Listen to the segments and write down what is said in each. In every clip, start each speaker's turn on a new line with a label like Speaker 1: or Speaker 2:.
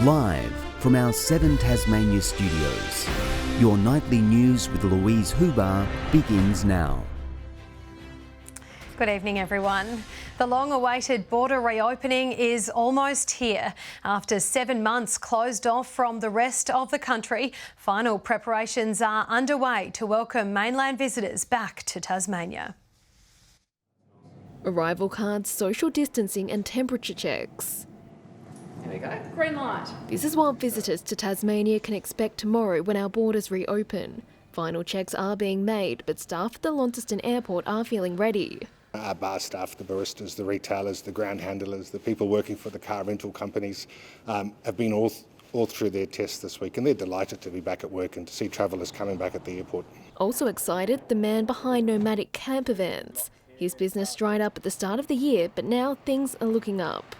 Speaker 1: Live from our 7 Tasmania studios, your nightly news with Louise Huber begins now.
Speaker 2: Good evening, everyone. The long-awaited border reopening is almost here. After 7 months closed off from the rest of the country, final preparations are underway to welcome mainland visitors back to Tasmania.
Speaker 3: Arrival cards, social distancing and temperature checks.
Speaker 2: Here we go, green light.
Speaker 3: This is what visitors to Tasmania can expect tomorrow when our borders reopen. Final checks are being made, but staff at the Launceston Airport are feeling ready.
Speaker 4: Our bar staff, the baristas, the retailers, the ground handlers, the people working for the car rental companies have been all through their tests this week, and they're delighted to be back at work and to see travellers coming back at the airport.
Speaker 3: Also excited, the man behind nomadic camper vans. His business dried up at the start of the year, but now things are looking up.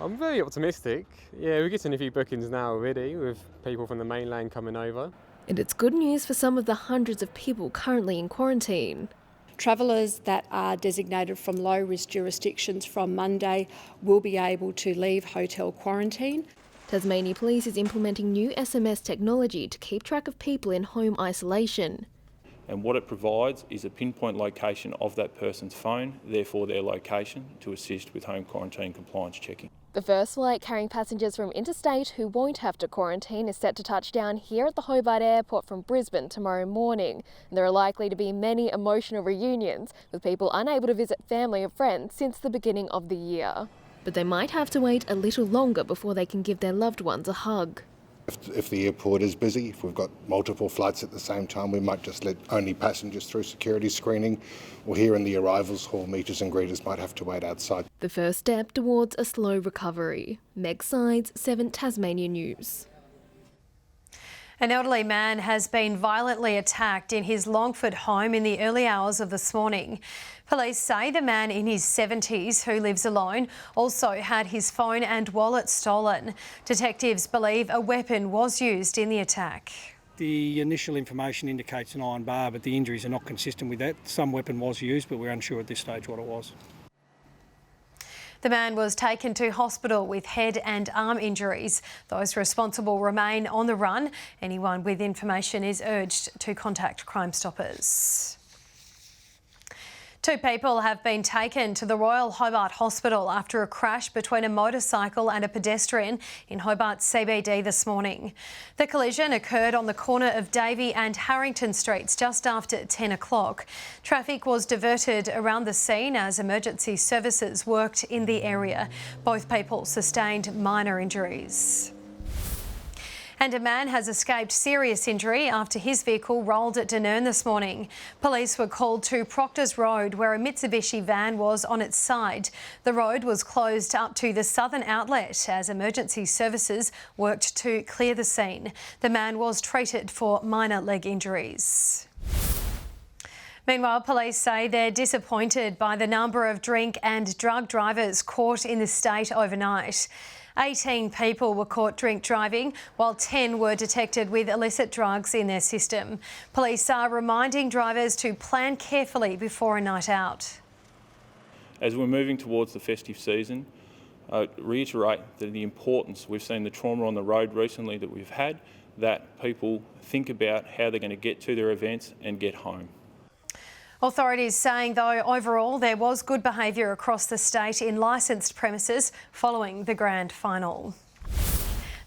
Speaker 5: I'm very optimistic. Yeah, we're getting a few bookings now already with people from the mainland coming over.
Speaker 3: And it's good news for some of the hundreds of people currently in quarantine.
Speaker 6: Travellers that are designated from low-risk jurisdictions from Monday will be able to leave hotel quarantine.
Speaker 3: Tasmania Police is implementing new SMS technology to keep track of people in home isolation.
Speaker 7: And what it provides is a pinpoint location of that person's phone, therefore their location, to assist with home quarantine compliance checking.
Speaker 3: The first flight carrying passengers from interstate who won't have to quarantine is set to touch down here at the Hobart Airport from Brisbane tomorrow morning. And there are likely to be many emotional reunions with people unable to visit family and friends since the beginning of the year. But they might have to wait a little longer before they can give their loved ones a hug.
Speaker 4: If the airport is busy, if we've got multiple flights at the same time, we might just let only passengers through security screening, or here in the arrivals hall, meeters and greeters might have to wait outside.
Speaker 3: The first step towards a slow recovery. Meg Sides, 7 Tasmania News.
Speaker 2: An elderly man has been violently attacked in his Longford home in the early hours of this morning. Police say the man in his 70s who lives alone also had his phone and wallet stolen. Detectives believe a weapon was used in the attack.
Speaker 8: The initial information indicates an iron bar, but the injuries are not consistent with that. Some weapon was used, but we're unsure at this stage what it was.
Speaker 2: The man was taken to hospital with head and arm injuries. Those responsible remain on the run. Anyone with information is urged to contact Crime Stoppers. 2 people have been taken to the Royal Hobart Hospital after a crash between a motorcycle and a pedestrian in Hobart CBD this morning. The collision occurred on the corner of Davey and Harrington Streets just after 10 o'clock. Traffic was diverted around the scene as emergency services worked in the area. Both people sustained minor injuries. And a man has escaped serious injury after his vehicle rolled at Dunurn this morning. Police were called to Proctors Road where a Mitsubishi van was on its side. The road was closed up to the southern outlet as emergency services worked to clear the scene. The man was treated for minor leg injuries. Meanwhile, police say they're disappointed by the number of drink and drug drivers caught in the state overnight. 18 people were caught drink driving, while 10 were detected with illicit drugs in their system. Police are reminding drivers to plan carefully before a night out.
Speaker 7: As we're moving towards the festive season, I reiterate that the importance, we've seen the trauma on the road recently that we've had, that people think about how they're going to get to their events and get home.
Speaker 2: Authorities saying, though, overall there was good behaviour across the state in licensed premises following the grand final.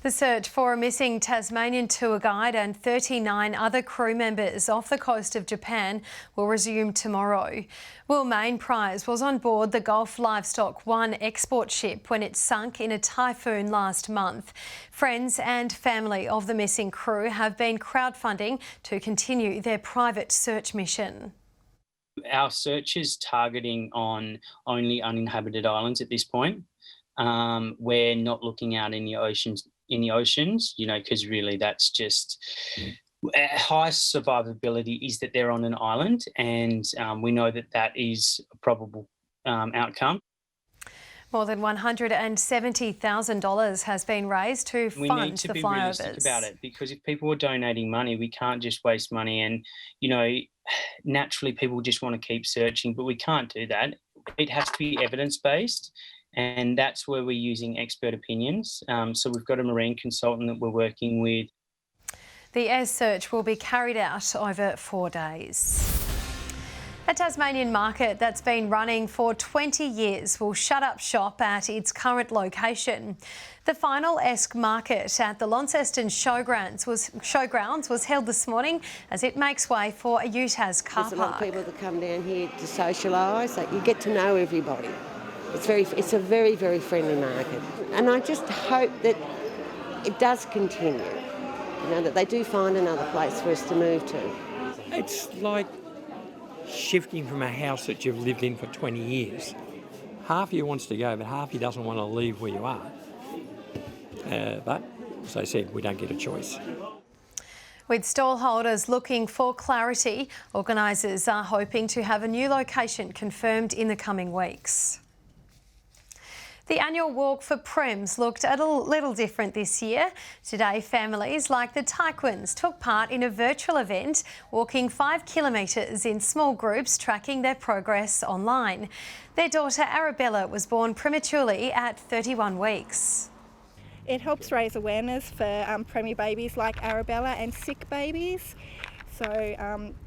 Speaker 2: The search for a missing Tasmanian tour guide and 39 other crew members off the coast of Japan will resume tomorrow. Will Main Prize was on board the Gulf Livestock 1 export ship when it sunk in a typhoon last month. Friends and family of the missing crew have been crowdfunding to continue their private search mission.
Speaker 9: Our search is targeting on only uninhabited islands at this point. We're not looking out in the oceans, because really that's just highest survivability is that they're on an island, and we know that that is a probable outcome.
Speaker 2: More than $170,000 has been raised to fund the flyovers.
Speaker 9: We need to be realistic about it, because if people are donating money, we can't just waste money. And, naturally people just want to keep searching, but we can't do that. It has to be evidence-based, And that's where we're using expert opinions. So we've got a marine consultant that we're working with.
Speaker 2: The air search will be carried out over 4 days. A Tasmanian market that's been running for 20 years will shut up shop at its current location. The final Esk market at the Launceston Showgrounds was held this morning as it makes way for a UTAS car park.
Speaker 10: There's a lot of people that come down here to socialise. Like, you get to know everybody. It's a very, very friendly market. And I just hope that it does continue, that they do find another place for us to move to.
Speaker 11: It's like shifting from a house that you've lived in for 20 years. Half of you wants to go, but half of you doesn't want to leave where you are. But, as I said, we don't get a choice.
Speaker 2: With stallholders looking for clarity, organisers are hoping to have a new location confirmed in the coming weeks. The annual walk for Prems looked a little different this year. Today, families like the Taekwons took part in a virtual event, walking 5 kilometres in small groups, tracking their progress online. Their daughter Arabella was born prematurely at 31 weeks.
Speaker 12: It helps raise awareness for preemie babies like Arabella and sick babies. So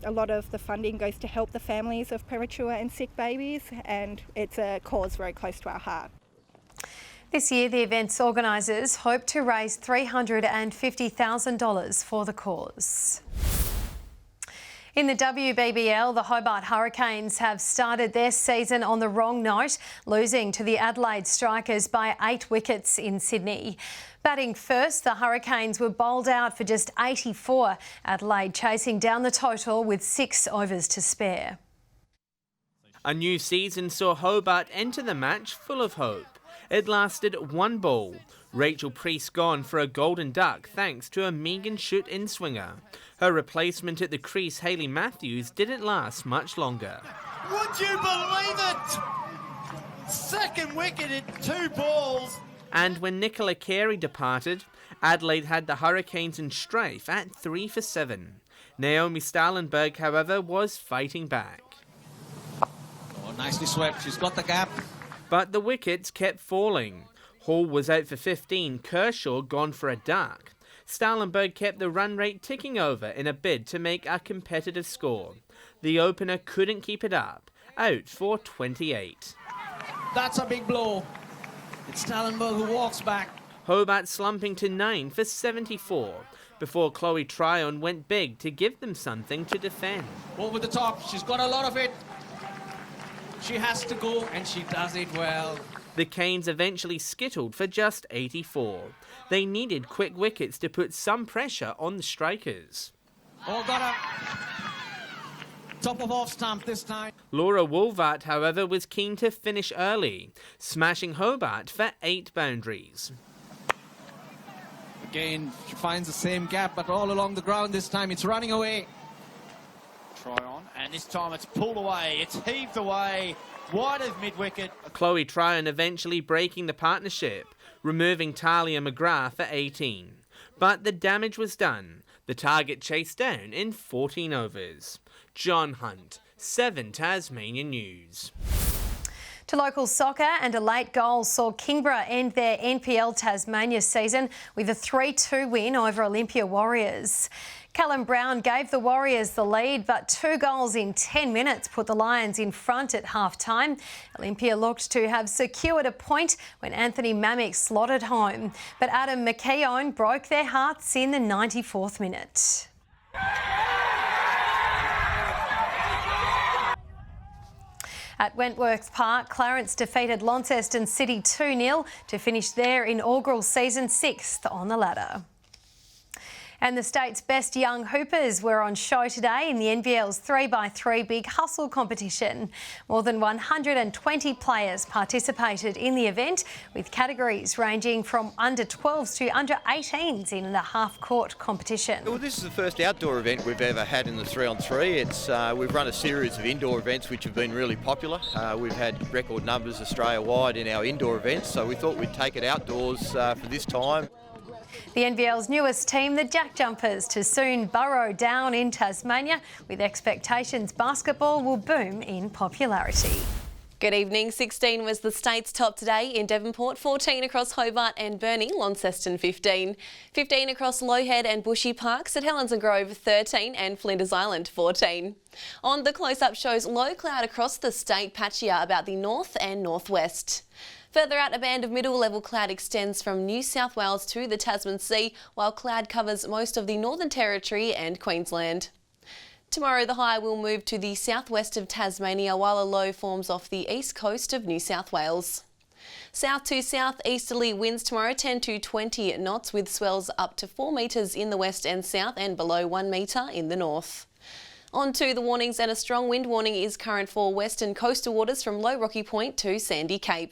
Speaker 12: a lot of the funding goes to help the families of premature and sick babies, and it's a cause very close to our heart.
Speaker 2: This year, the event's organisers hope to raise $350,000 for the cause. In the WBBL, the Hobart Hurricanes have started their season on the wrong note, losing to the Adelaide Strikers by 8 wickets in Sydney. Batting first, the Hurricanes were bowled out for just 84, Adelaide chasing down the total with 6 overs to spare.
Speaker 13: A new season saw Hobart enter the match full of hope. It lasted 1 ball. Rachel Priest gone for a golden duck thanks to a Megan Schutt in-swinger. Her replacement at the crease, Hayley Matthews, didn't last much longer.
Speaker 14: Would you believe it? Second wicket in 2 balls.
Speaker 13: And when Nicola Carey departed, Adelaide had the Hurricanes in strafe at 3 for 7. Naomi Stalenberg, however, was fighting back.
Speaker 14: Oh, nicely swept. She's got the gap.
Speaker 13: But the wickets kept falling. Hall was out for 15, Kershaw gone for a duck. Stalenberg kept the run rate ticking over in a bid to make a competitive score. The opener couldn't keep it up, out for 28.
Speaker 14: That's a big blow. It's Stalenberg who walks back.
Speaker 13: Hobart slumping to 9 for 74, before Chloe Tryon went big to give them something to defend.
Speaker 14: Over the top, she's got a lot of it. She has to go, and she does it well.
Speaker 13: The Canes eventually skittled for just 84. They needed quick wickets to put some pressure on the Strikers.
Speaker 14: Oh, got a top of off stump this time.
Speaker 13: Laura Woolvart, however, was keen to finish early, smashing Hobart for 8 boundaries.
Speaker 14: Again, she finds the same gap, but all along the ground this time. It's running away. Try on, and this time it's pulled away. It's heaved away, wide of mid-wicket.
Speaker 13: Chloe Tryon eventually breaking the partnership, removing Talia McGrath for 18. But the damage was done. The target chased down in 14 overs. John Hunt, 7 Tasmanian News.
Speaker 2: To local soccer, and a late goal saw Kingborough end their NPL Tasmania season with a 3-2 win over Olympia Warriors. Callum Brown gave the Warriors the lead, but 2 goals in 10 minutes put the Lions in front at half-time. Olympia looked to have secured a point when Anthony Mamick slotted home, but Adam McKeown broke their hearts in the 94th minute. At Wentworth Park, Clarence defeated Launceston City 2-0 to finish their inaugural season 6th on the ladder. And the state's best young hoopers were on show today in the NBL's 3x3 Big Hustle competition. More than 120 players participated in the event, with categories ranging from under 12s to under 18s in the half-court competition.
Speaker 15: Well, this is the first outdoor event we've ever had in the 3-on-3. We've run a series of indoor events which have been really popular. We've had record numbers Australia-wide in our indoor events, so we thought we'd take it outdoors for this time.
Speaker 2: The NBL's newest team, the Jack Jumpers, to soon burrow down in Tasmania, with expectations basketball will boom in popularity.
Speaker 16: Good evening. 16 was the state's top today in Devonport, 14 across Hobart and Burnie, Launceston 15. 15 across Lowhead and Bushy Park, St Helens and Grove 13 and Flinders Island 14. On the close-up shows low cloud across the state, patchier about the north and northwest. Further out, a band of middle-level cloud extends from New South Wales to the Tasman Sea, while cloud covers most of the Northern Territory and Queensland. Tomorrow the high will move to the southwest of Tasmania while a low forms off the east coast of New South Wales. South to south-easterly winds tomorrow 10 to 20 knots with swells up to 4 metres in the west and south and below 1 metre in the north. On to the warnings, and a strong wind warning is current for western coastal waters from Low Rocky Point to Sandy Cape.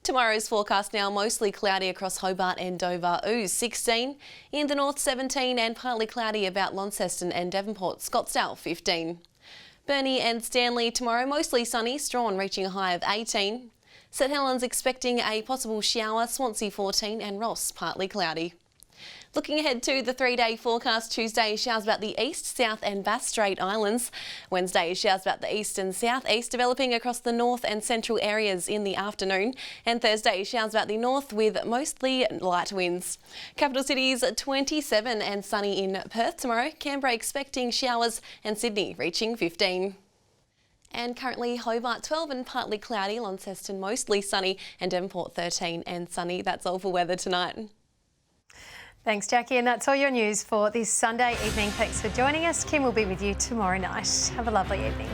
Speaker 16: Tomorrow's forecast now mostly cloudy across Hobart and Dover, Ooze 16. In the north 17 and partly cloudy about Launceston and Devonport, Scottsdale 15. Burnie and Stanley tomorrow mostly sunny, Strawn reaching a high of 18. St Helens expecting a possible shower, Swansea 14 and Ross partly cloudy. Looking ahead to the 3-day forecast, Tuesday showers about the east, south and Bass Strait Islands. Wednesday showers about the east and southeast, developing across the north and central areas in the afternoon. And Thursday showers about the north with mostly light winds. Capital cities 27 and sunny in Perth tomorrow. Canberra expecting showers and Sydney reaching 15. And currently Hobart 12 and partly cloudy, Launceston mostly sunny and Devonport 13 and sunny. That's all for weather tonight.
Speaker 2: Thanks, Jackie, and that's all your news for this Sunday evening. Thanks for joining us. Kim will be with you tomorrow night. Have a lovely evening.